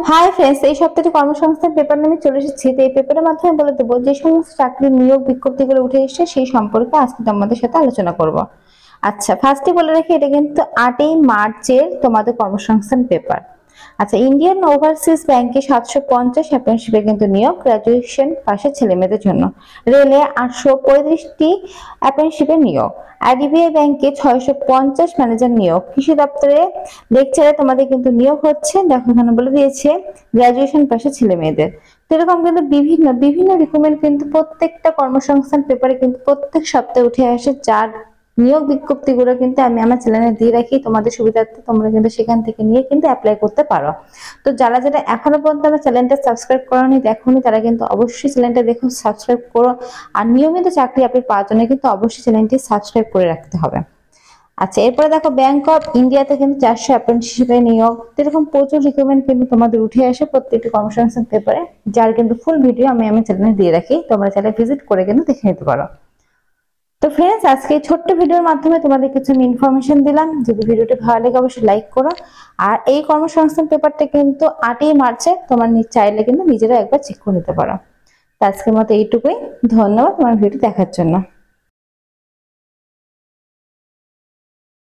Hi friends, এই সপ্তাহে কর্মসংস্থান পেপার নামে চলে এসেছি। তো এই পেপারের মাধ্যমে বলে দেবো যে সমস্ত চাকরির নিয়োগ বিজ্ঞপ্তিগুলো উঠে এসেছে সেই সম্পর্কে আজকে তোমাদের সাথে আলোচনা করব। আচ্ছা, ফার্স্টে বলে রাখি এটা কিন্তু 8ই মার্চের তোমাদের কর্মসংস্থান পেপার। আচ্ছা, ইন্ডিয়ান ওভারসিজ ব্যাংকে 750 অ্যাপ্রেন্টিসশিপে কিন্তু নিয়োগ, গ্রাজুয়েশন পাশের ছেলে মেয়েদের জন্য। রেলে 835টি অ্যাপ্রেন্টিসশিপের নিয়োগ। আইডিবিআই ব্যাংকে 650 ম্যানেজার নিয়োগ। কৃষি দপ্তরে লেকচারে তোমাদের কিন্তু নিয়োগ হচ্ছে, দেখো এখানে বলে দিয়েছে গ্রাজুয়েশন পাশে ছেলে মেয়েদের। তো এরকম কিন্তু বিভিন্ন বিভিন্ন রিক্রুটমেন্ট কিন্তু প্রত্যেকটা কর্মসংস্থান পেপারে কিন্তু প্রত্যেক সপ্তাহে উঠে আসে, যার নিয়োগ বিজ্ঞপ্তিগুলো কিন্তু আমি আমার চ্যানেলে দিয়ে রাখি তোমাদের সুবিধার্থে। তোমরা কিন্তু সেখান থেকে নিয়ে কিন্তু অ্যাপ্লাই করতে পারো। তো যারা যারা এখনো পর্যন্ত আমার চ্যানেলটা সাবস্ক্রাইব করোনি, দেখোনি, তারা কিন্তু অবশ্যই চ্যানেলটা দেখো, সাবস্ক্রাইব করো। আর নিয়মিত চাকরি আপনি পাওয়ার জন্য কিন্তু অবশ্যই চ্যানেলটি সাবস্ক্রাইব করে রাখতে হবে। আচ্ছা, এরপরে দেখো ব্যাংক অফ ইন্ডিয়াতে কিন্তু 400 অ্যাপ্রেন্টিসশিপে নিয়োগ। এরকম প্রচুর রিক্রুটমেন্ট কিন্তু তোমাদের উঠে আসে প্রত্যেকটি কর্মসংস্থান পেপারে, যার কিন্তু ফুল ভিডিও আমি আমার চ্যানেলে দিয়ে রাখি, তোমরা চ্যানেলে ভিজিট করে কিন্তু দেখে নিতে পারো। তো ফ্রেন্ডস, আজকে এই ছোট্ট ভিডিওর মাধ্যমে তোমাদের কিছু আমি ইনফরমেশন দিলাম। যদি ভিডিওটি ভালো লাগে অবশ্যই লাইক করো। আর এই কর্মসংস্থান পেপারটা কিন্তু 8ই মার্চে তোমার চাইলে কিন্তু নিজেরা একবার চেক করে নিতে পারো। তো আজকের মতো এইটুকুই। ধন্যবাদ তোমার ভিডিও দেখার জন্য।